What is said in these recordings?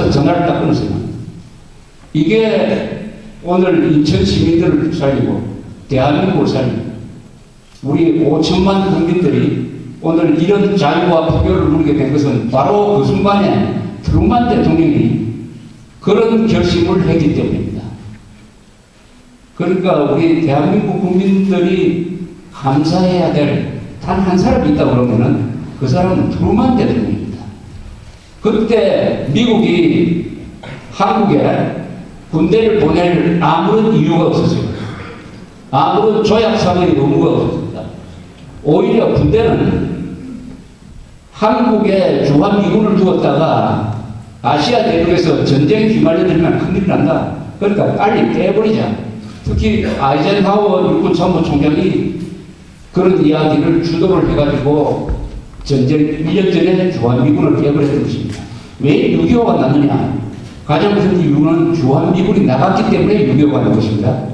하면서 전화를 딱 끊었어요. 이게 오늘 인천 시민들을 살리고 대한민국을 살리고 우리 5천만 국민들이 오늘 이런 자유와 부교를 누리게 된 것은 바로 그 순간에 트루만 대통령이 그런 결심을 했기 때문입니다. 그러니까 우리 대한민국 국민들이 감사해야 될 단 한 사람이 있다고 그러면은 그 사람은 트루만 대통령입니다. 그때 미국이 한국에 군대를 보낼 아무런 이유가 없었어요. 아무런 조약상의 의무가 없었습니다. 오히려 군대는 한국에 주한미군을 두었다가 아시아 대륙에서 전쟁에 휘말려들면 큰일 난다. 그러니까 빨리 깨버리자. 특히 아이젠하워 육군참모총장이 그런 이야기를 주도를 해가지고 전쟁 1년 전에 주한미군을 깨버렸던 것입니다. 왜 6.25가 났느냐? 가장 큰 이유는 주한미군이 나갔기 때문에 6.25가 난 것입니다.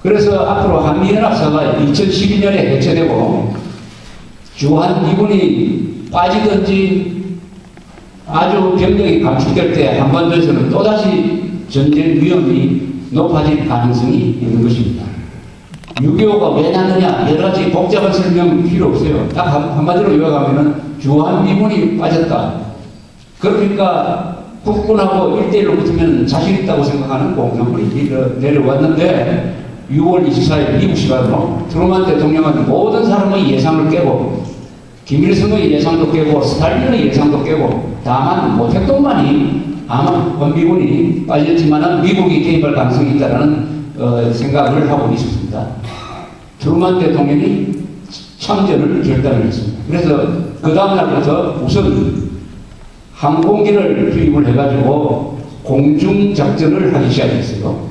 그래서 앞으로 한미연합사가 2012년에 해체되고 주한미군이 빠지든지 아주 병력이 감축될 때 한반도에서는 또다시 전쟁 위험이 높아질 가능성이 있는 것입니다. 6.25가 왜 났느냐? 여러 가지 복잡한 설명 필요 없어요. 딱 한마디로 요약하면은 주한미군이 빠졌다. 그러니까 국군하고 1대1로 붙으면 자신 있다고 생각하는 공산군이 내려왔는데 6월 24일 미국 시간으로 트루만 대통령은 모든 사람의 예상을 깨고 김일성의 예상도 깨고 스탈린의 예상도 깨고 다만 모택동만이 아마 원미군이 빠졌지만 미국이 개입할 가능성이 있다는 생각을 하고 있었습니다. 트루만 대통령이 참전을 결단을 했습니다. 그래서 그 다음날부터 우선 항공기를 투입을 해가지고 공중작전을 하기 시작했어요.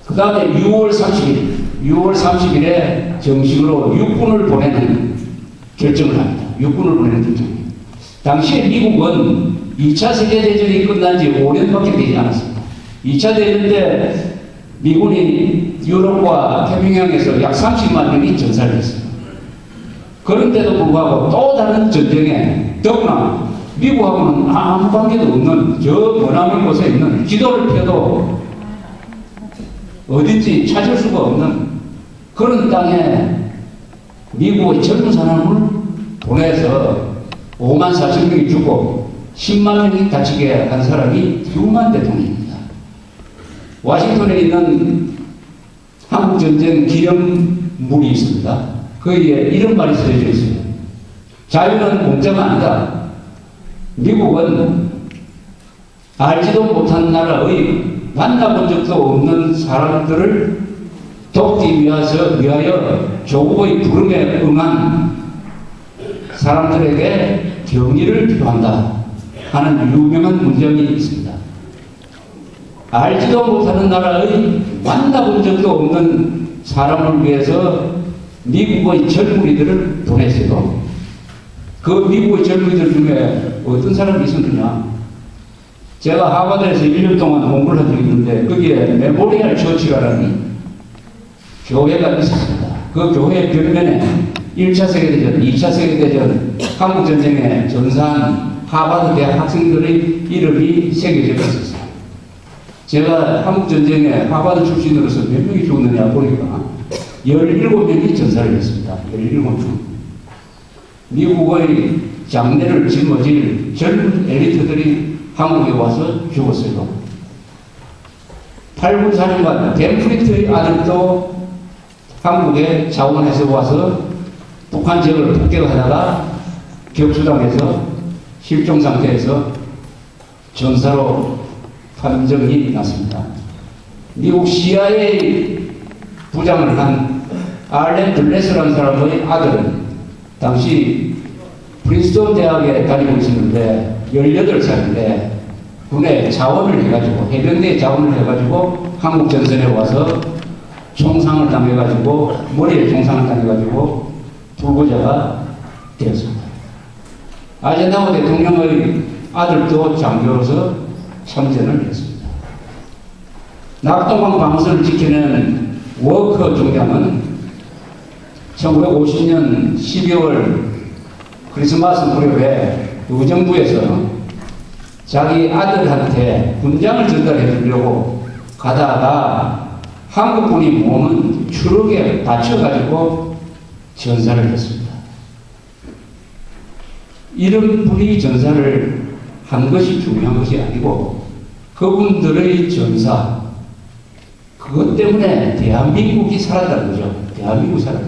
그 다음에 6월 30일에 정식으로 육군을 보내는 결정을 합니다. 육군을 보내는 결정입니다. 당시에 미국은 2차 세계대전이 끝난 지 5년밖에 되지 않았습니다. 2차 대전 때 미군이 유럽과 태평양에서 약 30만 명이 전사를 했습니다. 그런데도 불구하고 또 다른 전쟁에 더구나 미국하고는 아무 관계도 없는 저 머나먼 곳에 있는 지도를 펴도 어딘지 찾을 수가 없는 그런 땅에 미국의 젊은 사람을 보내서 5만 4천 명이 죽고 10만 명이 다치게 한 사람이 트루만 대통령입니다. 워싱턴에 있는 한국전쟁 기념물이 있습니다. 거기에 이런 말이 쓰여져 있어요. 자유는 공짜가 아니다. 미국은 알지도 못한 나라의 만나본 적도 없는 사람들을 돕기 위하여 조국의 부름에 응한 사람들에게 경의를 표한다 하는 유명한 문장이 있습니다. 알지도 못하는 나라의 만나본 적도 없는 사람을 위해서 미국의 젊은이들을 보냈어요. 그 미국의 젊은이들 중에 어떤 사람이 있었느냐? 제가 하버드에서 1년 동안 공부를 한 적이 있는데 거기에 메모리얼 처치라는 교회가 있었습니다. 그 교회 벽면에 1차 세계대전, 2차 세계대전, 한국전쟁에 전사한 하버드 대학 학생들의 이름이 새겨져 있었어요. 제가 한국전쟁에 하버드 출신으로서 몇 명이 죽었느냐 보니까 17명이 전사를 했습니다. 17명. 미국의 장래를 짊어질 젊은 엘리트들이 한국에 와서 죽었어요. 8군 사령관 벤프리트의 아들도 한국에 자원해서 와서 북한 지역을 폭격하다가 격추당해서 실종 상태에서 전사로 판정이 났습니다. 미국 CIA 부장을 한 알렌 들레스라는 사람의 아들은 당시 프린스턴 대학에 다니고 있었는데 18살인데 군에 자원을 해가지고 해병대에 자원을 해가지고 한국 전선에 와서 총상을 당해가지고 머리에 총상을 당해가지고 불구자가 되었습니다. 아이젠하워 대통령의 아들도 장교로서 참전을 했습니다. 낙동강 방선을 지켜낸 워커 중장은 1950년 12월 크리스마스 무렵에 의정부에서 자기 아들한테 군장을 전달해 주려고 가다가 한국군이 모는 추럭에 받쳐가지고 전사를 했습니다. 이런 분이 전사를 한 것이 중요한 것이 아니고 그분들의 전사, 그것 때문에 대한민국이 살았다는 거죠. 대한민국이 살았다.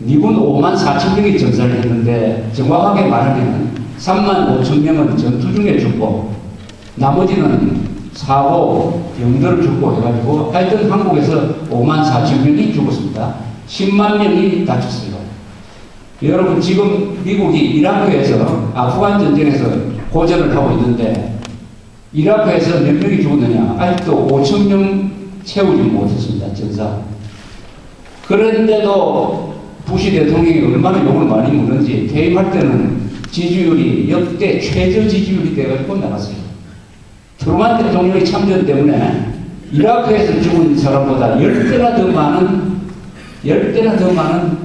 미군 5만 4천 명이 전사를 했는데 정확하게 말하면 3만 5천 명은 전투 중에 죽고 나머지는 사고, 병들을 죽고 해가지고 하여튼 한국에서 5만 4천 명이 죽었습니다. 10만 명이 다쳤어요. 여러분 지금 미국이 이라크에서 아프간 전쟁에서 고전을 하고 있는데 이라크에서 몇 명이 죽었느냐? 아직도 5천 명 채우지 못했습니다. 전사. 그런데도 부시 대통령이 얼마나 욕을 많이 먹는지 퇴임할 때는 지지율이 역대 최저 지지율이 돼가지고 나갔어요. 트루만 대통령의 참전 때문에 이라크에서 죽은 사람보다 10배나 더 많은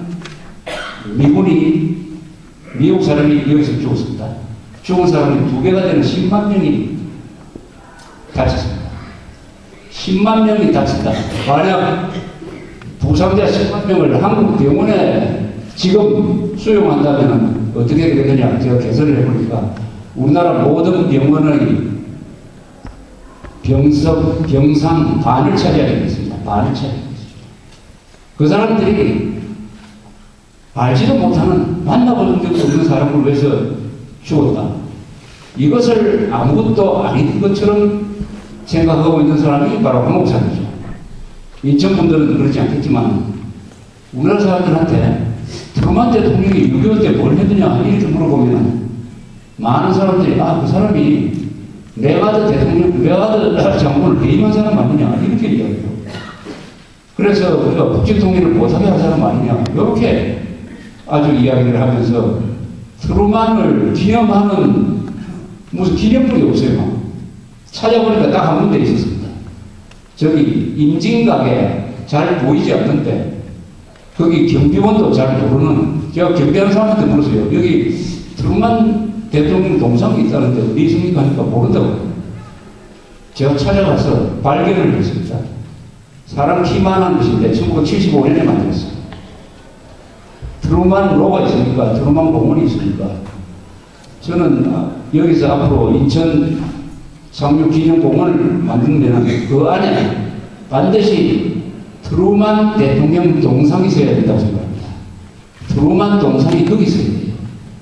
미국 사람이 여기서 죽었습니다. 죽은 사람이 2배가 되는 10만 명이 다쳤습니다. 10만 명이 다쳤다. 만약 부상자 10만 명을 한국 병원에 지금 수용한다면 어떻게 되느냐? 제가 계산을 해보니까 우리나라 모든 병원의 병상 반을 차지하게 됐습니다. 반을 차지하게 됐습니다. 그 사람들이 알지도 못하는 만나본 적도 없는 사람을 위해서 죽었다. 이것을 아무것도 아닌 것처럼 생각하고 있는 사람이 바로 한국 사람이죠. 인천 분들은 그렇지 않겠지만 우리나라 사람들한테 트루만 대통령이 6.25 때 뭘 했느냐 이렇게 물어보면 많은 사람들이 그 사람이 메가드 대통령, 메가드 장군을 배임한 사람 아니냐 이렇게 이야기해요. 그래서 우리가 국제통일을 못하게 한 사람 아니냐 이렇게 아주 이야기를 하면서 트루만을 기념하는 무슨 기념물이 없어요. 찾아보니까 딱 한 군데 있었습니다. 저기 임진각에 잘 보이지 않는데 거기 경비원도 잘 모르는, 제가 경비하는 사람한테 물었어요. 여기 트루만 대통령 동상이 있다는데 어디 있습니까 하니까 모른다고. 제가 찾아가서 발견을 했습니다. 사람 키만한 것인데 1975년에 만들었어요. 트루만 로가 있으니까 트루만 공원이 있으니까 저는 여기서 앞으로 인천 상륙기념공원을 만드는 그 안에 반드시 트루만 대통령 동상이 있어야 된다고 생각합니다. 트루만 동상이 거기 있어야 돼요.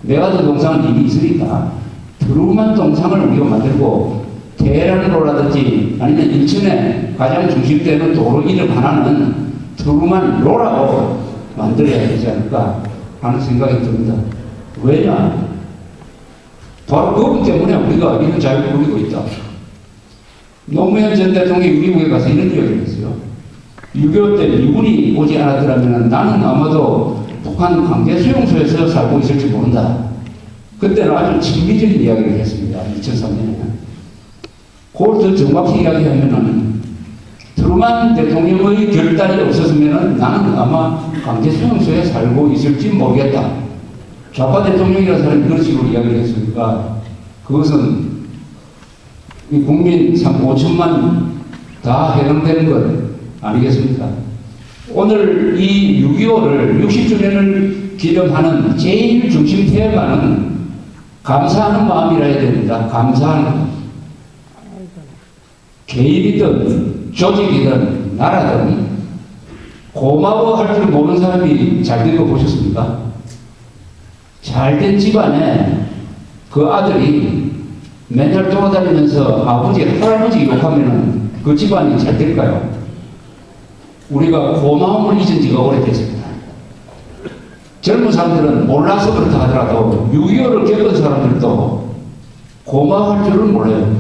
메가드 동상은 이미 있으니까 트루만 동상을 우리가 만들고 테헤란로라든지 아니면 인천에 가장 중심되는 도로 이름 하나는 트루만 로라고 만들어야 되지 않을까 하는 생각이 듭니다. 왜냐? 바로 그것 때문에 우리가 이런 자유를 누리고 있다. 노무현 전 대통령이 미국에 가서 이런 이야기를 했어요. 6.25 때 미군이 오지 않았더라면 나는 아마도 북한 강제 수용소에서 살고 있을지 모른다. 그때는 아주 친미적인 이야기를 했습니다. 2003년에. 그걸 더 정확히 이야기하면은 트루만 대통령의 결단이 없었으면 나는 아마 강제 수용소에 살고 있을지 모르겠다. 좌파 대통령이라는 사람이 그런 식으로 이야기를 했으니까 그것은 국민 5천만 다 해당되는 것 아니겠습니까? 오늘 이 6.25를 60주년을 기념하는 제일 중심 테마는 감사하는 마음이라 해야 됩니다. 감사하는 마음. 개인이든 조직이든 나라든 고마워할 줄 모르는 사람이 잘된 거 보셨습니까? 잘된 집안에 그 아들이 맨날 돌아다니면서 아버지, 할아버지 욕하면 그 집안이 잘 될까요? 우리가 고마움을 잊은 지가 오래됐습니다. 젊은 사람들은 몰라서 그렇다 하더라도 6.25를 겪은 사람들도 고마워할 줄은 몰라요.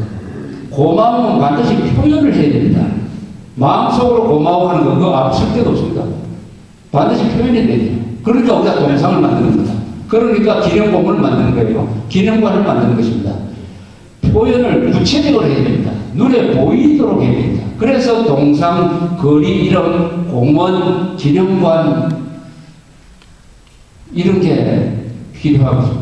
고마움은 반드시 표현을 해야 됩니다. 마음속으로 고마워하는 거 그거 없을 때도 없습니다. 반드시 표현해야 돼요. 그러니까 우리가 동상을 만드는 거다. 그러니까 기념공을 만드는 거예요. 기념관을 만드는 것입니다. 표현을 구체적으로 해야 됩니다. 눈에 보이도록 해야 됩니다. 그래서 동상, 거리 이름, 공원, 기념관 이런 게 필요하고